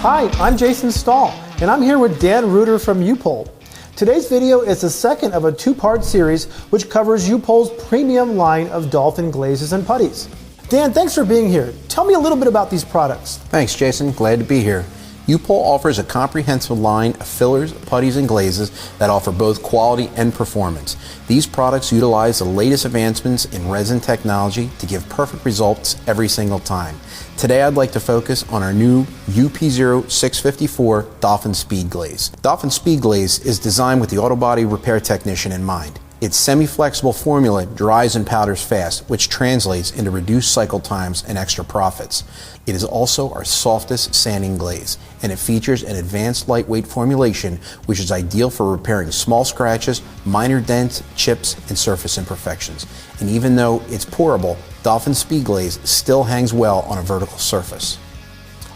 Hi, I'm Jason Stahl, and I'm here with Dan Reuter from U-POL. Today's video is the second of a two-part series which covers U-POL's premium line of Dolphin glazes and putties. Dan, thanks for being here. Tell me a little bit about these products. Thanks, Jason. Glad to be here. U-POL offers a comprehensive line of fillers, putties, and glazes that offer both quality and performance. These products utilize the latest advancements in resin technology to give perfect results every single time. Today I'd like to focus on our new UP0654 Dolphin Speed Glaze. Dolphin Speed Glaze is designed with the auto body repair technician in mind. Its semi-flexible formula dries and powders fast, which translates into reduced cycle times and extra profits. It is also our softest sanding glaze, and it features an advanced lightweight formulation which is ideal for repairing small scratches, minor dents, chips, and surface imperfections. And even though it's pourable, Dolphin Speed Glaze still hangs well on a vertical surface.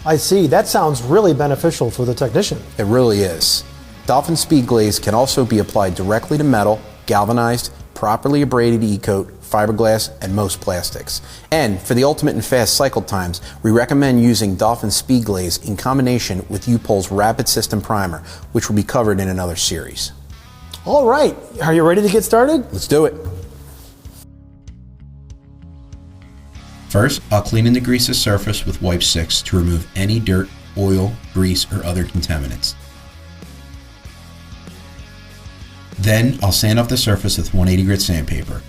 I see. That sounds really beneficial for the technician. It really is. Dolphin Speed Glaze can also be applied directly to metal, galvanized, properly abraded e-coat, fiberglass, and most plastics. And for the ultimate in fast cycle times, we recommend using Dolphin Speed Glaze in combination with U-POL's Rapid System Primer, which will be covered in another series. All right, are you ready to get started? Let's do it. First, I'll clean and degrease the surface with wipe 6 to remove any dirt, oil, grease, or other contaminants. Then I'll sand off the surface with 180 grit sandpaper.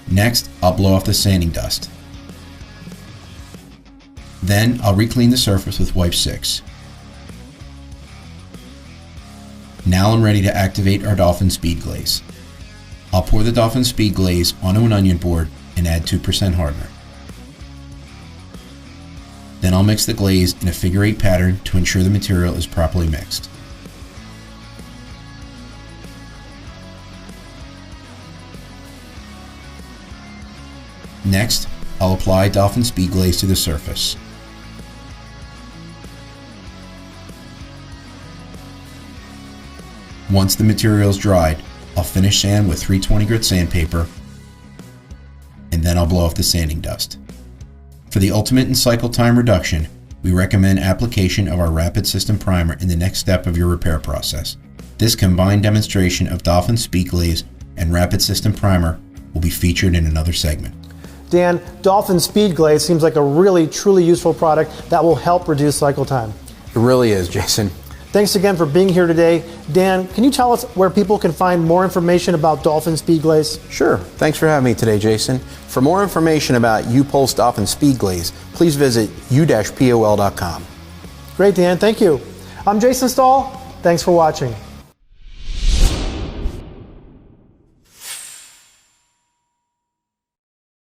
Next, I'll blow off the sanding dust. Then I'll re-clean the surface with wipe 6. Now I'm ready to activate our Dolphin Speed Glaze. I'll pour the Dolphin Speed Glaze onto an onion board and add 2% hardener. Then I'll mix the glaze in a figure 8 pattern to ensure the material is properly mixed. Next, I'll apply Dolphin Speed Glaze to the surface. Once the material is dried, I'll finish sand with 320 grit sandpaper, and then I'll blow off the sanding dust. For the ultimate in cycle time reduction, we recommend application of our Rapid System Primer in the next step of your repair process. This combined demonstration of Dolphin Speed Glaze and Rapid System Primer will be featured in another segment. Dan, Dolphin Speed Glaze seems like a really, truly useful product that will help reduce cycle time. It really is, Jason. Thanks again for being here today. Dan, can you tell us where people can find more information about Dolphin Speed Glaze? Sure. Thanks for having me today, Jason. For more information about U-POL's Dolphin Speed Glaze, please visit u-pol.com. Great, Dan. Thank you. I'm Jason Stahl. Thanks for watching.